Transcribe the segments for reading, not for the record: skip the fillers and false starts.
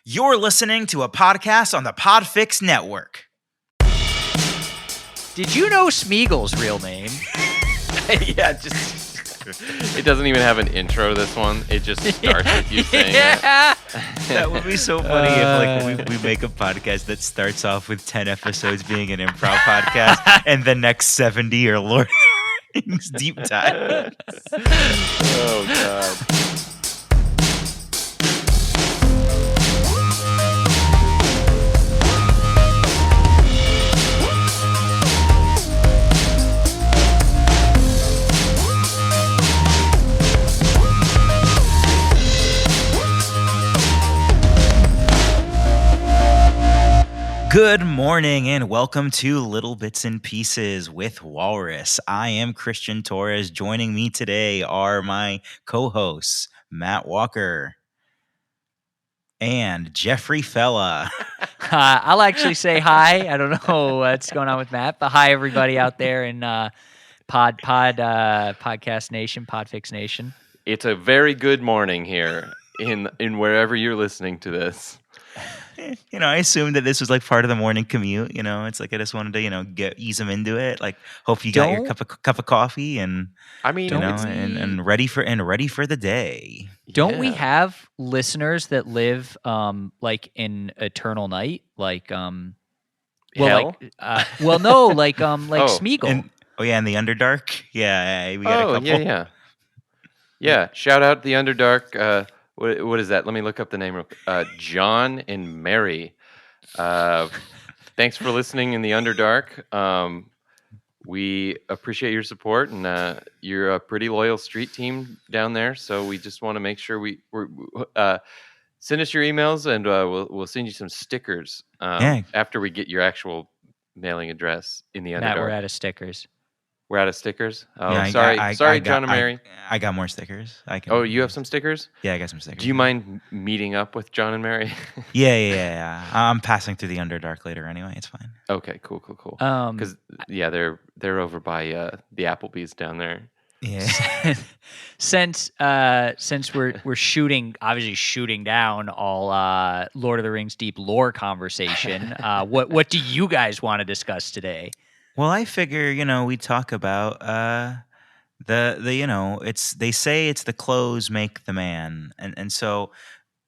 You're listening to a podcast on the Podfix Network. Did you know Smeagol's real name? Yeah, it doesn't even have an intro, this one. It just starts with you saying that. That would be so funny if we make a podcast that starts off with 10 episodes being an improv podcast and the next 70 are Lord of the Rings deep dive. Oh, God. Good morning and welcome to Little Bits and Pieces with Walrus. I am Christian Torres. Joining me today are my co-hosts, Matt Walker and Jeffrey Fella. I'll actually say hi. I don't know what's going on with Matt, but hi everybody out there in Podcast Nation, Podfix Nation. It's a very good morning here in wherever you're listening to this. I assumed that this was like part of the morning commute. It's like I just wanted to, ease them into it. Like, hope you got your cup of coffee and and ready for the day. Don't we have listeners that live like in eternal night? Like Hell? Smeagol. In the Underdark. Yeah, we got a couple. Yeah. Shout out the Underdark. What is that? Let me look up the name real quick. John and Mary. Thanks for listening in the Underdark. We appreciate your support, and you're a pretty loyal street team down there. So we just want to make sure we send us your emails, and we'll send you some stickers after we get your actual mailing address in the Underdark. Matt, we're out of stickers. We're out of stickers? Oh, yeah, sorry, John and Mary. I got more stickers. You have some stickers? Yeah, I got some stickers. Do you mind meeting up with John and Mary? Yeah. I'm passing through the Underdark later anyway. It's fine. Okay, cool. Because they're over by the Applebee's down there. Yeah. Since we're shooting down all Lord of the Rings deep lore conversation, what do you guys want to discuss today? Well, I figure, we talk about they say it's the clothes make the man, and so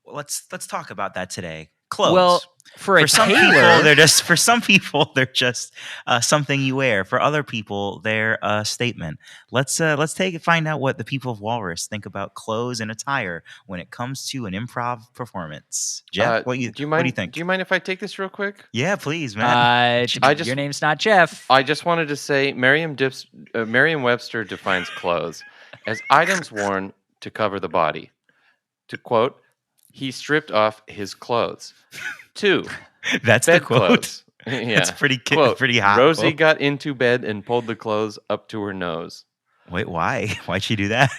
let's talk about that today. Clothes. Well, for some people they're just something you wear. For other people, they're a statement. Let's find out what the people of Walrus think about clothes and attire when it comes to an improv performance. Jeff, what do you think? Do you mind if I take this real quick? Yeah, please, man. Your name's not Jeff. I just wanted to say Merriam-Webster defines clothes as items worn to cover the body. To quote, he stripped off his clothes. 2. That's bed the quote. Clothes. Yeah. That's pretty hot. Rosie got into bed and pulled the clothes up to her nose. Wait, why? Why'd she do that?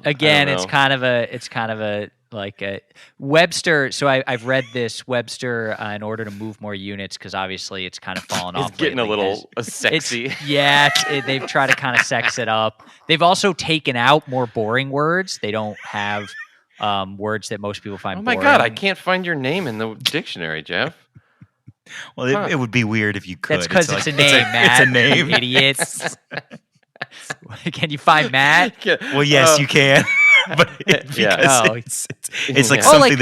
Again, it's kind of a like a Webster. So I've read this Webster in order to move more units because obviously it's kind of fallen off. It's getting a little sexy. They've tried to kind of sex it up. They've also taken out more boring words. They don't have words that most people find boring. Oh my God, I can't find your name in the dictionary, Jeff. Well, it would be weird if you could. That's because it's a name, Matt. It's a name. Idiots. Can you find Matt? Well, yes, you can. But it's like something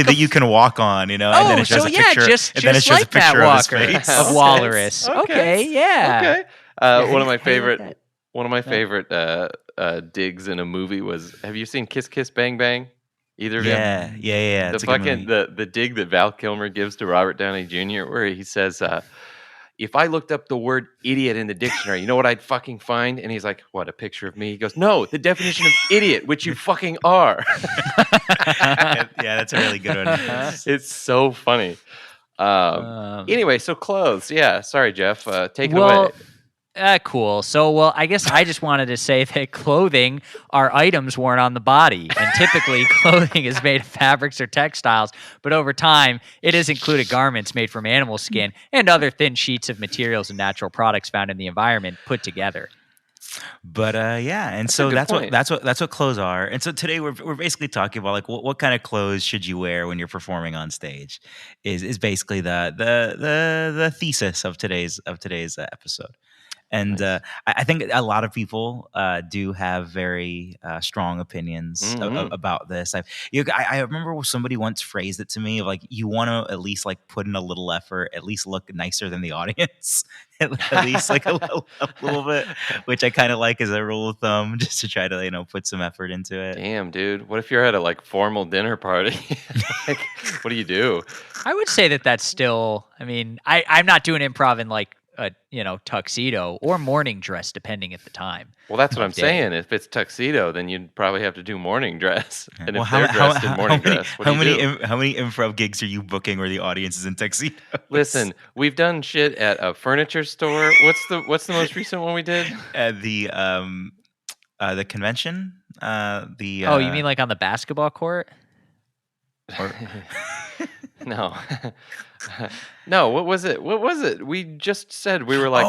that you can walk on, and then it shows a picture. Just then it shows like a picture Matt of his Walker face. of Walrus. Okay, yeah. Okay. One of my favorite digs in a movie was, have you seen Kiss Kiss Bang Bang? Either of you? Yeah. The dig that Val Kilmer gives to Robert Downey Jr., where he says, if I looked up the word idiot in the dictionary, you know what I'd fucking find? And he's like, what, a picture of me? He goes, no, the definition of idiot, which you fucking are. Yeah, that's a really good one. It's so funny. Anyway, so clothes. Yeah, sorry, Jeff. Take it away. Cool. So, I guess I just wanted to say that clothing are items worn on the body. And typically, clothing is made of fabrics or textiles. But over time, it has included garments made from animal skin and other thin sheets of materials and natural products found in the environment put together. But yeah, and That's a so good that's point. what clothes are. And so today we're basically talking about like what kind of clothes should you wear when you're performing on stage is basically the thesis of today's episode. And Nice. I think a lot of people do have very strong opinions about this. I remember somebody once phrased it to me of like, you want to at least like put in a little effort, at least look nicer than the audience, at least like a little bit, which I kind of like as a rule of thumb, just to try to put some effort into it. Damn, dude, what if you're at a like formal dinner party? Like, what do you do? I would say that's still. I mean, I'm not doing improv in like a tuxedo or morning dress, depending at the time. Well, that's what I'm saying. If it's tuxedo, then you'd probably have to do morning dress. And well, if they're dressed in morning dress, how many improv gigs are you booking where the audience is in tuxedos? Listen, we've done shit at a furniture store. What's the most recent one we did? The convention. You mean like on the basketball court? No. No, what was it? We just said we were like,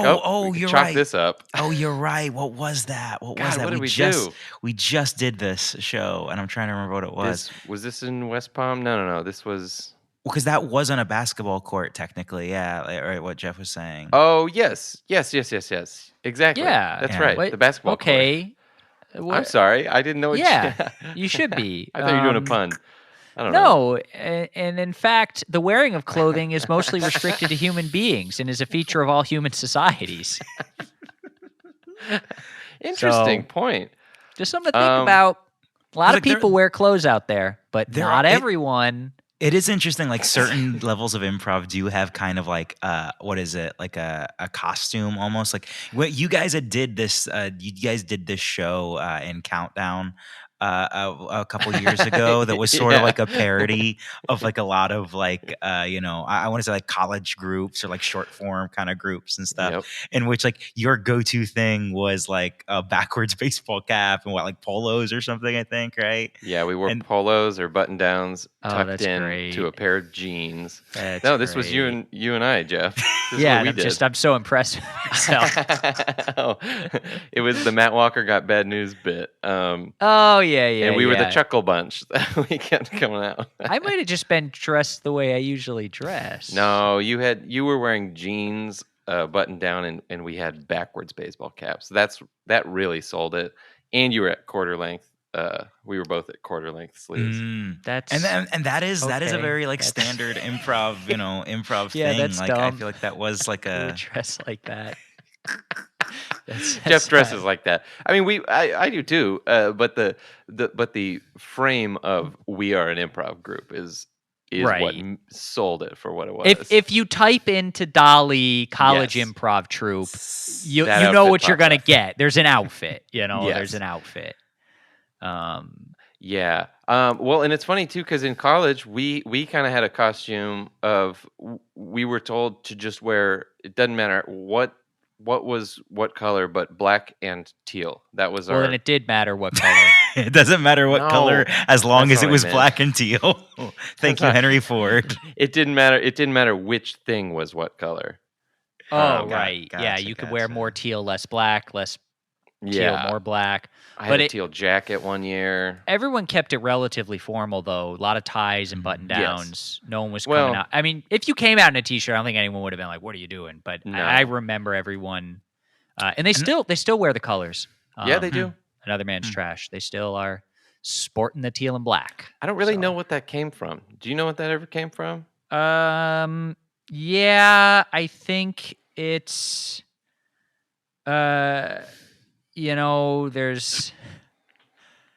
we you're chalk right. this up. Oh, you're right. What was that? What did we do? We just did this show, and I'm trying to remember what it was. Was this in West Palm? No. This was... Because that was on a basketball court, technically. Yeah, right. What Jeff was saying. Oh, yes. Exactly. Yeah. That's right. Wait, the basketball court. Okay. I'm sorry. I didn't know. You should be. I thought you were doing a pun. I don't know. No, and in fact, the wearing of clothing is mostly restricted to human beings and is a feature of all human societies. Interesting point. Just something to think about. A lot of people wear clothes out there, but not everyone. It is interesting, like certain levels of improv do have kind of like what is it, like a costume almost. Like what you guys did this show in Countdown a couple years ago that was sort of like a parody of like a lot of like I want to say like college groups or like short form kind of groups and stuff, in which like your go-to thing was like a backwards baseball cap and like polos or something, I think, right? Yeah, we wore polos or button downs tucked in to a pair of jeans. This was you and I, Jeff. I'm so impressed with myself. It was the Matt Walker got bad news bit. And we were the chuckle bunch that we kept coming out. I might have just been dressed the way I usually dress. No, you were wearing jeans, button down, and we had backwards baseball caps. That really sold it. And you were at quarter length. We were both at quarter length sleeves. That is a very like standard improv, improv thing. That's like dumb. I feel like that was like a dress like that. Jeff dresses like that. I mean, I do too. But the frame of we are an improv group is what sold it for what it was. If you type into Dolly college improv troupe, you know what you're gonna get. There's an outfit. There's an outfit. Yeah. Well, and it's funny too because in college we kind of had a costume of we were told to just wear. It doesn't matter what was what color, but black and teal. That was Well, then it did matter what color. It doesn't matter what color as long as it was black and teal. Thank you, Henry Ford. It didn't matter. It didn't matter which thing was what color. Oh, right. Gotcha, you could wear more teal, less black, less teal, more black. I had a teal jacket one year. Everyone kept it relatively formal, though. A lot of ties and button downs. No one was coming out. I mean, if you came out in a t-shirt, I don't think anyone would have been like, "What are you doing?" But I remember everyone, and they still wear the colors. Yeah, they do. Another man's trash. They still are sporting the teal and black. I don't really know what that came from. Do you know what that ever came from? Yeah, I think it's. There's.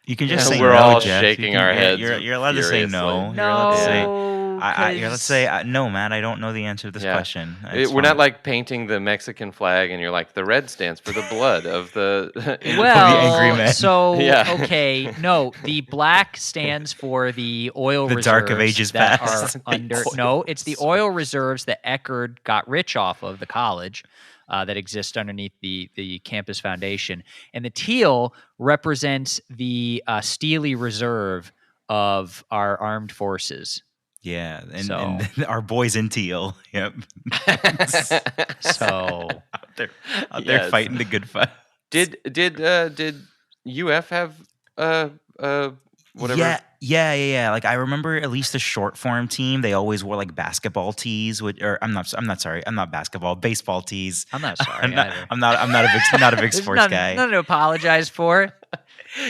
You can just say we're no, all Jeff. shaking our heads. You're allowed to say no. Let's say no, man. I don't know the answer to this question. We're not like painting the Mexican flag, and you're like the red stands for the blood of the. The angry man. So okay, no, the black stands for the oil reserves. The dark of ages that past. Are under. No, it's the oil reserves that Eckerd got rich off of the college. That exist underneath the campus foundation. And the teal represents the steely reserve of our armed forces. Yeah, and our boys in teal. Yep. So out there fighting the good fight. Did UF have whatever? Yeah. Like I remember at least the short form team, they always wore like basketball tees, I'm not basketball, baseball tees. I'm not sorry. I'm not a big sports guy. Nothing to apologize for.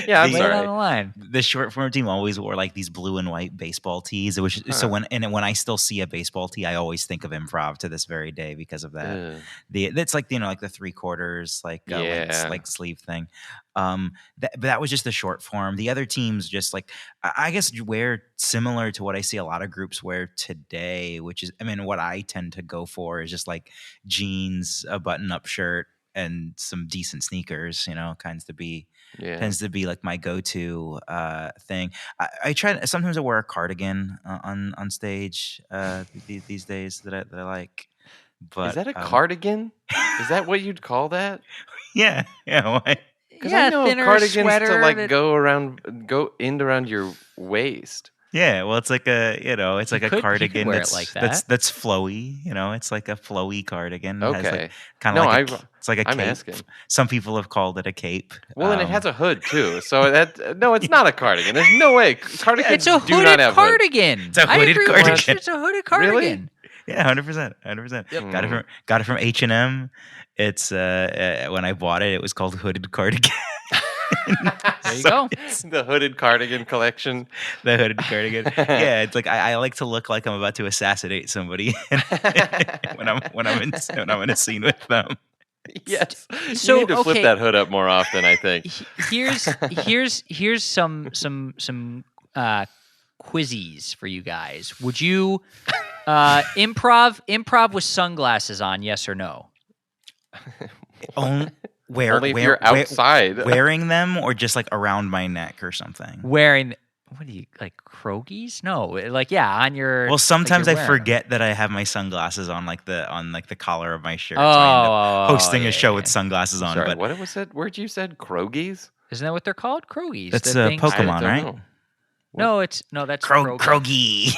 Yeah, I'm Lay sorry. it on the line. The short form team always wore like these blue and white baseball tees. So when I still see a baseball tee, I always think of Improv to this very day because of that. It's like like the 3/4 like sleeve thing. But that was just the short form. The other teams just like I guess wear similar to what I see a lot of groups wear today, which is what I tend to go for is just like jeans, a button-up shirt, and some decent sneakers. Tends to be like my go-to thing. I try. Sometimes I wear a cardigan on stage these days that I like. But is that a cardigan? Is that what you'd call that? Yeah. Why? Because I know cardigans to like go end around your waist. Yeah, well, it's like a cardigan wear it like that. that's flowy. It's like a flowy cardigan. Okay, It's like a cape. Asking. Some people have called it a cape. Well, and it has a hood too. So it's not a cardigan. There's no way cardigans. It's a hooded cardigan. It's a hooded cardigan. It's a hooded cardigan. Really? Yeah, 100%. Yep. Got it from H&M. It's when I bought it was called hooded cardigan. There you go. The hooded cardigan collection. The hooded cardigan. Yeah, it's like I like to look like I'm about to assassinate somebody when I'm in a scene with them. Yes. So you need to flip that hood up more often, I think. Here's some quizzies for you guys. Would you improv with sunglasses on, yes or no? Only if you're outside. Wearing them or just like around my neck or something? What do you like, Krogies? No, like on your. Well, sometimes I forget that I have my sunglasses on, like the collar of my shirt. So I end up hosting a show with sunglasses on. Sorry, but what was that word you said? Krogies? Isn't that what they're called? Krogies. That's a Pokemon, right? Know. No, that's Krogi.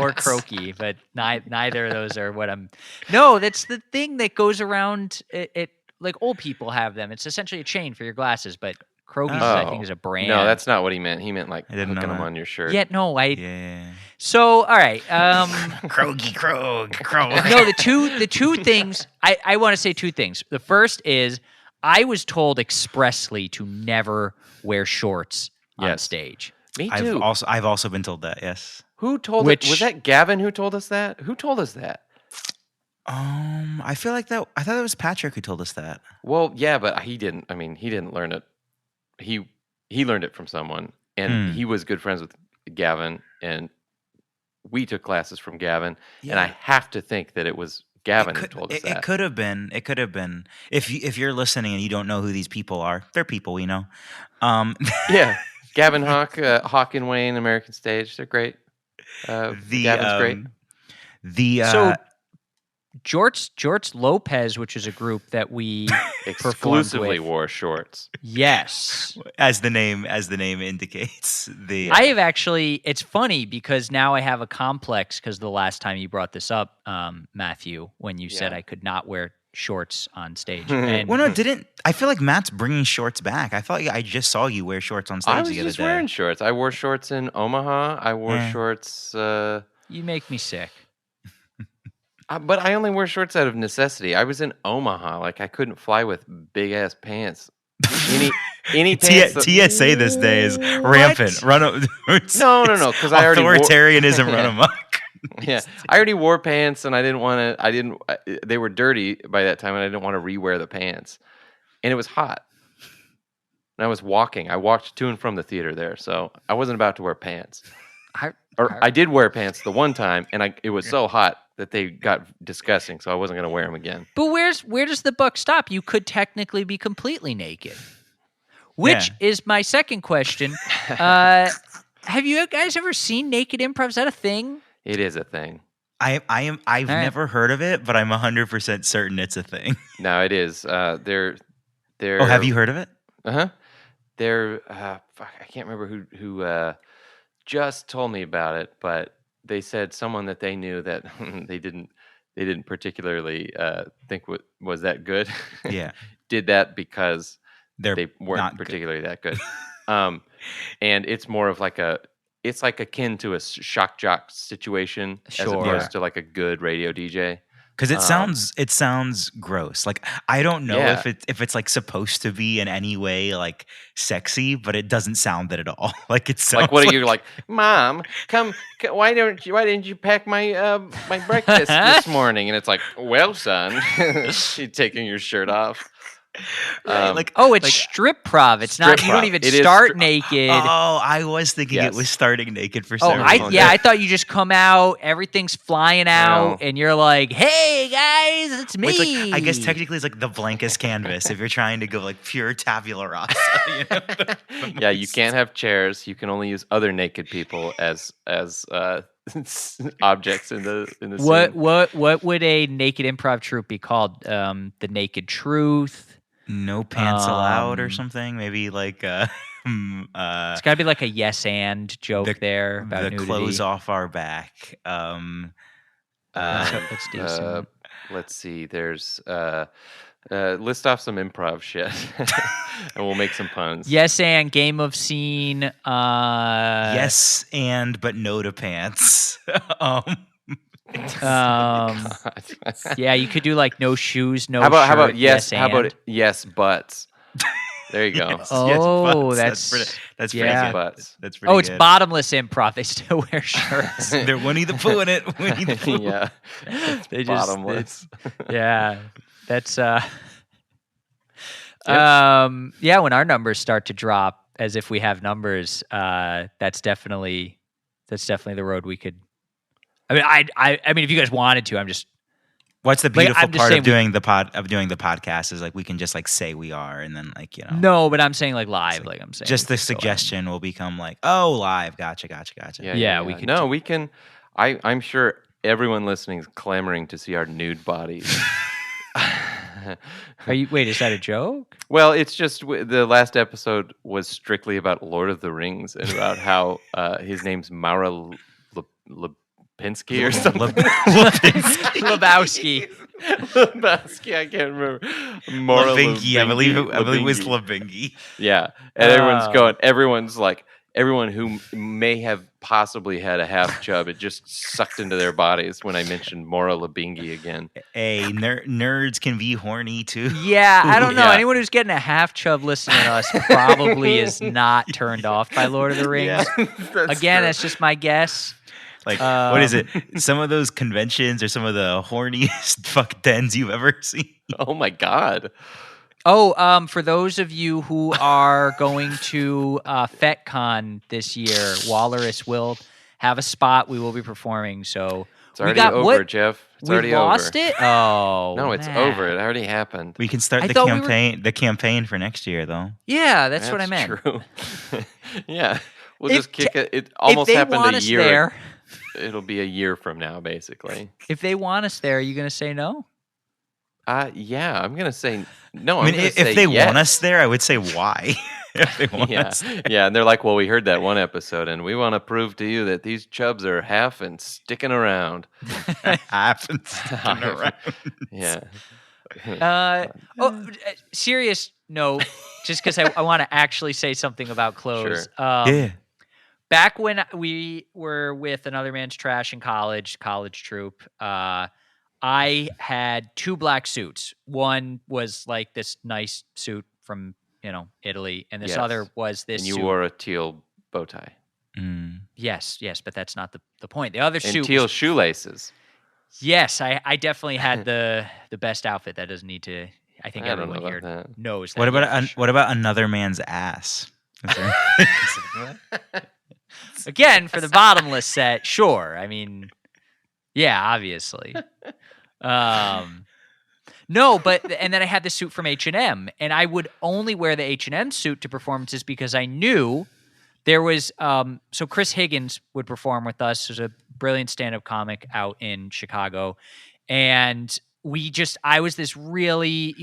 Or Croaky, but neither of those are what I'm. No, that's the thing that goes around. It like old people have them. It's essentially a chain for your glasses, but Krogies I think is a brand. No, that's not what he meant. He meant like hooking them on your shirt. Yeah, no, So all right, Krog. No, the two things I want to say two things. The first is I was told expressly to never wear shorts on stage. Me too. I've also been told that. Yes. Who told it? Was that Gavin who told us that? Who told us that? I feel like that. I thought it was Patrick who told us that. Well, yeah, but he didn't. I mean, he didn't learn it. He learned it from someone, and he was good friends with Gavin, and we took classes from Gavin, and I have to think that it was Gavin who told us that. It could have been. It could have been. If you're listening and you don't know who these people are, they're people we know. Yeah. Gavin Hawk and Wayne, American Stage, they're great. Gavin's great. So Jorts Lopez, which is a group that we exclusively wore shorts. Yes, as the name indicates. I have actually. It's funny because now I have a complex because the last time you brought this up, Matthew, when you said I could not wear shorts on stage. And well, no, I feel like Matt's bringing shorts back. I felt like I just saw you wear shorts on stage the other day. I was just wearing shorts. I wore shorts in Omaha. I wore shorts. You make me sick. But I only wear shorts out of necessity. I was in Omaha. Like I couldn't fly with big ass pants. Any pants. TSA this day is rampant. No. Because I already authoritarianism run amok. Yeah, I already wore pants, and I didn't want to. They were dirty by that time, and I didn't want to rewear the pants. And it was hot. And I was walking. I walked to and from the theater there, so I wasn't about to wear pants. I did wear pants the one time, and it was so hot that they got disgusting, so I wasn't going to wear them again. But where does the buck stop? You could technically be completely naked. Which is my second question. Have you guys ever seen naked improv? Is that a thing? It is a thing. I've never heard of it, but I'm 100% certain it's a thing. No, it is. They're. Oh, have you heard of it? They're. I can't remember who just told me about it, but they said someone that they knew that they didn't particularly think was that good. Yeah. did that because they weren't not particularly that good. And it's more of like it's like akin to a shock jock situation as opposed to like a good radio DJ. Because it sounds gross. Like I don't know if it's like supposed to be in any way like sexy, but it doesn't sound that at all. Like it sounds like what are you like, Mom? Why didn't you pack my my breakfast this morning? And it's like, well, son, you're taking your shirt off. Right, it's strip prov. It's not. You don't even start naked. Oh, I was thinking it was starting naked for some reason. I thought you just come out, everything's flying out, and you're like, "Hey guys, it's me." It's like, I guess technically it's like the blankest canvas if you're trying to go like pure tabula rasa. You know? Yeah, you can't have chairs. You can only use other naked people as objects in the scene. What would a naked improv troupe be called? The Naked Truth. No pants allowed or something. Maybe like it's got to be like a yes and joke there about the nudity. Clothes off our back. That's decent. Let's see. There's list off some improv shit, and we'll make some puns. Yes and game of scene. Yes and but no to pants. Yeah, you could do like no shoes, no how about, shirt. How about yes? Yes how about yes butts? There you go. That's pretty good. Butts. That's pretty it's good. bottomless improv. They still wear shirts. They're Winnie the Pooh in it. Winnie the Pooh. Yeah, they bottomless. That's when our numbers start to drop, as if we have numbers, that's definitely the road we could. I mean, if you guys wanted to, I'm just. What's the beautiful part of doing the podcast is like we can just like say we are, and then like No, but I'm saying like live, like I'm saying. Just the suggestion will become like, oh, live, gotcha. Yeah, we can. No, we can. I'm sure everyone listening is clamoring to see our nude bodies. Wait, is that a joke? Well, it's just the last episode was strictly about Lord of the Rings and about how his name's Mara Lipinski or something. Lebowski. Lebowski, I can't remember. Lebingy, I believe it was Lebingy. Yeah, and everyone's like, everyone who may have possibly had a half chub, it just sucked into their bodies when I mentioned Maura Lebingy again. Hey, nerds can be horny too. Yeah, I don't know. Yeah. Anyone who's getting a half chub listening to us probably is not turned off by Lord of the Rings. Yeah, that's just my guess. Like, what is it? Some of those conventions or some of the horniest fuck dens you've ever seen? Oh my God. Oh, for those of you who are going to FetCon this year, Walrus will have a spot. We will be performing. So it's already over, Jeff. It's already over. We lost it? Oh, no, it's over. It already happened. We can start the campaign for next year, though. Yeah, that's what I meant. True. Yeah, we'll just kick it. It almost happened a year. There, it'll be a year from now, basically. If they want us there, are you going to say no? Yeah, I'm gonna say no. I mean, if they want us there, I would say why. If they want us there. Yeah, and they're like, well, we heard that one episode, and we want to prove to you that these chubs are half and sticking around. Half and sticking around. Yeah. Serious note, just because I want to actually say something about clothes. Sure. Back when we were with Another Man's Trash in college troupe, I had 2 black suits. One was like this nice suit from, Italy, and this other was this suit. And you suit. wore a teal bow tie. Mm. Yes, but that's not the point. The other and suit teal shoelaces. Yes, I definitely had the best outfit. That doesn't need to. I think everyone here knows that. What about Another Man's Ass? Again, for the bottomless set, sure. I mean, yeah, obviously. No, and then I had the suit from H&M, and I would only wear the H&M suit to performances because I knew there was. So Chris Higgins would perform with us. Who's a brilliant stand-up comic out in Chicago, and I was this really,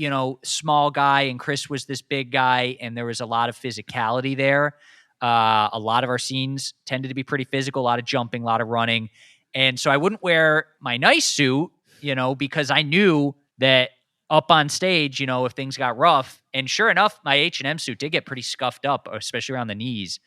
small guy, and Chris was this big guy, and there was a lot of physicality there. A lot of our scenes tended to be pretty physical, a lot of jumping, a lot of running. And so I wouldn't wear my nice suit, because I knew that up on stage, if things got rough, and sure enough, my H&M suit did get pretty scuffed up, especially around the knees.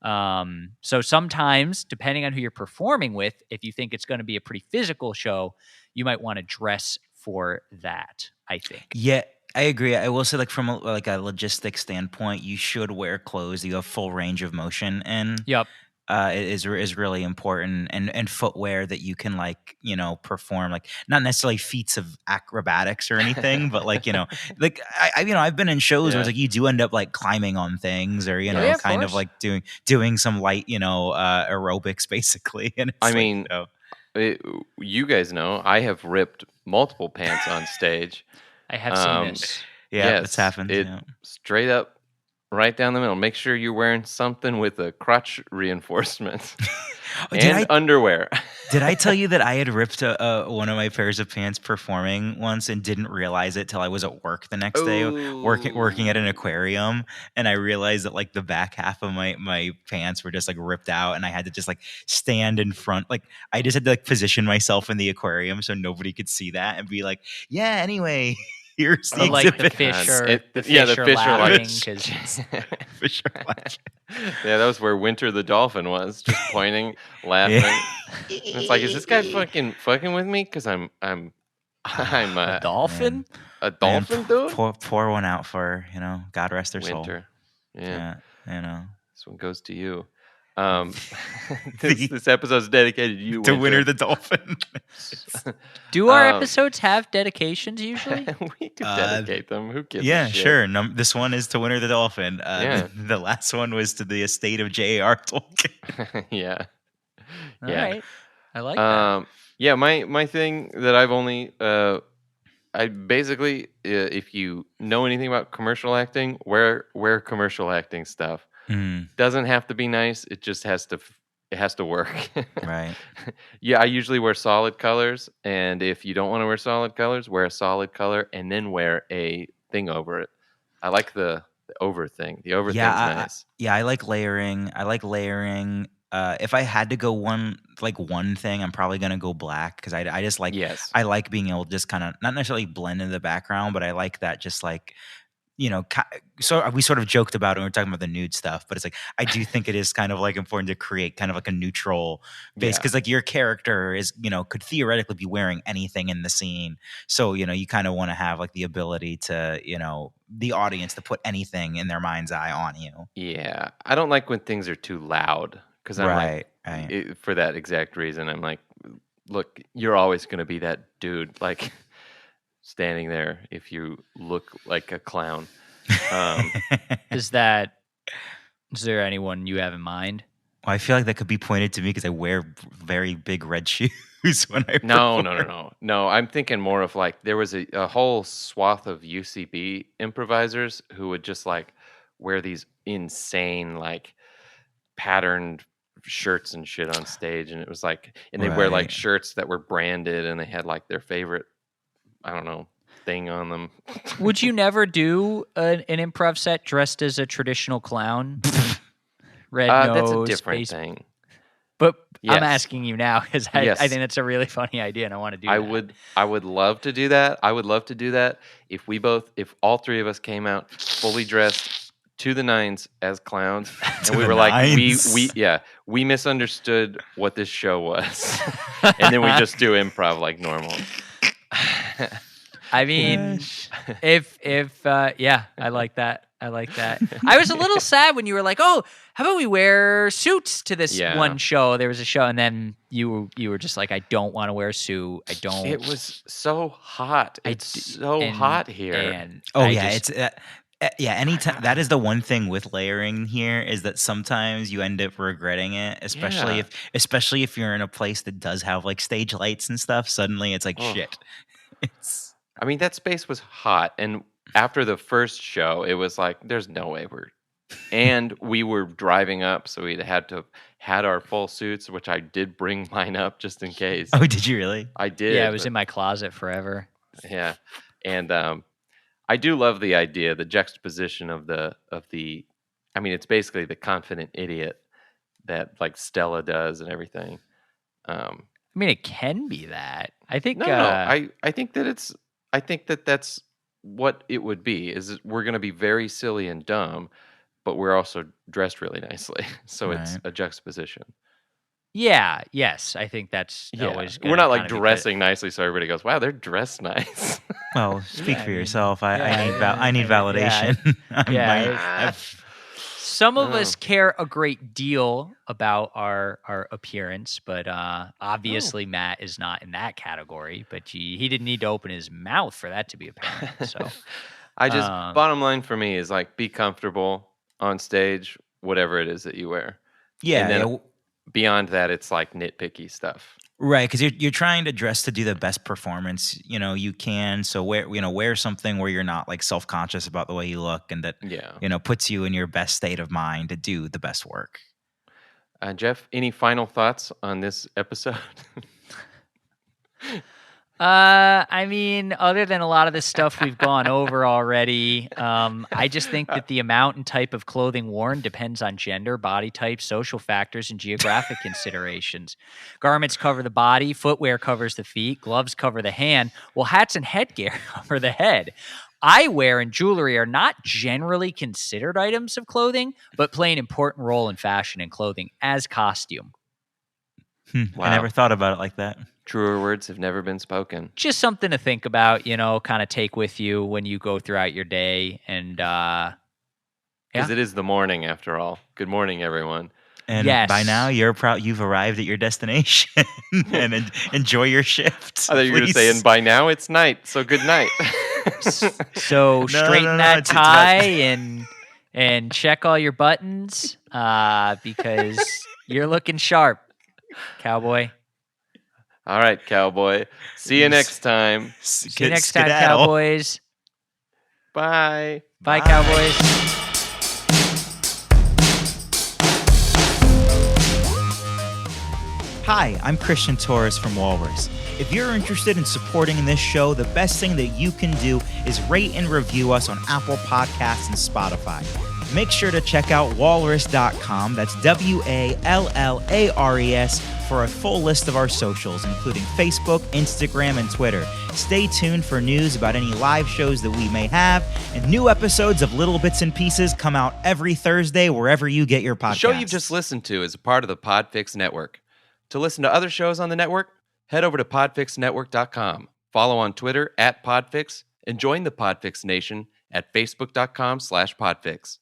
So sometimes, depending on who you're performing with, if you think it's going to be a pretty physical show, you might want to dress for that, I think. Yeah, I agree. I will say, like, from a logistic standpoint, you should wear clothes that you have full range of motion in. Yep. Is really important, and footwear that you can perform, like, not necessarily feats of acrobatics or anything, but like like I've been in shows where it's like you do end up like climbing on things, or kind of like doing some light aerobics basically. And it's you guys know I have ripped multiple pants on stage. I have seen this. Yeah, it's happened. Straight up. Right down the middle. Make sure you're wearing something with a crotch reinforcement and underwear. Did I tell you that I had ripped one of my pairs of pants performing once and didn't realize it till I was at work the next day working at an aquarium, and I realized that like the back half of my pants were just like ripped out, and I had to just like stand in front. Like I just had to like position myself in the aquarium so nobody could see that and be like, yeah, anyway. Here's the like the fish are laughing because fish are laughing. Yeah, that was where Winter the dolphin was, just pointing, laughing. It's like, is this guy fucking with me? Because I'm a dolphin. A dolphin, dude. Pour one out for God rest their soul. Winter. Yeah. This one goes to you. This episode's dedicated to you, to Winter the dolphin. Do our episodes have dedications usually? We could dedicate them. Who gives a shit? Sure. This one is to Winter the dolphin. The last one was to the estate of J.R. Tolkien. Yeah. All right. I like that. Yeah, my thing that I've only I basically, if you know anything about commercial acting, wear commercial acting stuff. Doesn't have to be nice. It just has to work. Right. Yeah, I usually wear solid colors, and if you don't want to wear solid colors, wear a solid color and then wear a thing over it. I like the over thing. The over thing's nice. I like layering. If I had to go one thing, I'm probably gonna go black, because I just like I like being able to just kind of not necessarily blend in the background, but I like that just like. So we sort of joked about it when we were talking about the nude stuff, but it's like I do think it is kind of like important to create kind of like a neutral base, because like your character is could theoretically be wearing anything in the scene, so you kind of want to have like the ability to the audience to put anything in their mind's eye on you. Yeah, I don't like when things are too loud, because I'm for that exact reason. I'm like, look, you're always going to be that dude, like. Standing there if you look like a clown. Is there anyone you have in mind? Well, I feel like that could be pointed to me because I wear very big red shoes when I perform. No, I'm thinking more of like there was a whole swath of UCB improvisers who would just like wear these insane like patterned shirts and shit on stage, and it was like, and they'd wear like shirts that were branded, and they had like their favorite, I don't know, thing on them. Would you never do an improv set dressed as a traditional clown? Red nose. That's a different thing. But I'm asking you now because I think that's a really funny idea, and I want to do that. I would love to do that. I would love to do that if all three of us came out fully dressed to the nines as clowns, and we were like, we misunderstood what this show was, and then we just do improv like normal. I mean, I like that. I was a little sad when you were like, "Oh, how about we wear suits to this one show?" There was a show, and then you were just like, "I don't want to wear a suit. I don't." It was so hot. It's hot here. Anytime, that is the one thing with layering here, is that sometimes you end up regretting it, especially if you're in a place that does have like stage lights and stuff. Suddenly, it's like shit. I mean, that space was hot, and after the first show, it was like, there's no way and we were driving up, so we had our full suits, which I did bring mine up just in case. Oh, did you really? I did. Yeah, it was in my closet forever. Yeah, and I do love the idea, the juxtaposition of the. I mean, it's basically the confident idiot that like Stella does and everything. I mean, it can be that. I think. I think that that's what it would be. Is we're going to be very silly and dumb, but we're also dressed really nicely. So it's a juxtaposition. Yeah, yes, I think that's always good. We're not like dressing nicely so everybody goes, wow, they're dressed nice. Well, speak for yourself. I need validation. Some of us care a great deal about our appearance, but obviously Matt is not in that category. But he didn't need to open his mouth for that to be apparent. So I just bottom line for me is like be comfortable on stage, whatever it is that you wear. Yeah. And then beyond that, it's like nitpicky stuff. Right, because you're trying to dress to do the best performance you can. So wear something where you're not like self-conscious about the way you look, and that puts you in your best state of mind to do the best work. Jeff, any final thoughts on this episode? I mean, other than a lot of the stuff we've gone over already, I just think that the amount and type of clothing worn depends on gender, body type, social factors, and geographic considerations. Garments cover the body, footwear covers the feet, gloves cover the hand, while hats and headgear cover the head. Eyewear and jewelry are not generally considered items of clothing, but play an important role in fashion and clothing as costume. Wow. I never thought about it like that. Truer words have never been spoken. Just something to think about, kind of take with you when you go throughout your day. And because it is the morning after all. Good morning, everyone. And by now you've arrived at your destination and enjoy your shift. I thought you were going to say, and by now it's night, so good night. So straighten that tie and check all your buttons because you're looking sharp, cowboy. All right, cowboy. See you next time. See you next time, cowboys. Bye. Bye, cowboys. Hi, I'm Christian Torres from Walrus. If you're interested in supporting this show, the best thing that you can do is rate and review us on Apple Podcasts and Spotify. Make sure to check out walrus.com, that's WALLARES, for a full list of our socials, including Facebook, Instagram, and Twitter. Stay tuned for news about any live shows that we may have, and new episodes of Little Bits and Pieces come out every Thursday wherever you get your podcasts. The show you've just listened to is a part of the Podfix Network. To listen to other shows on the network, head over to podfixnetwork.com, follow on Twitter @Podfix, and join the Podfix Nation at facebook.com/Podfix.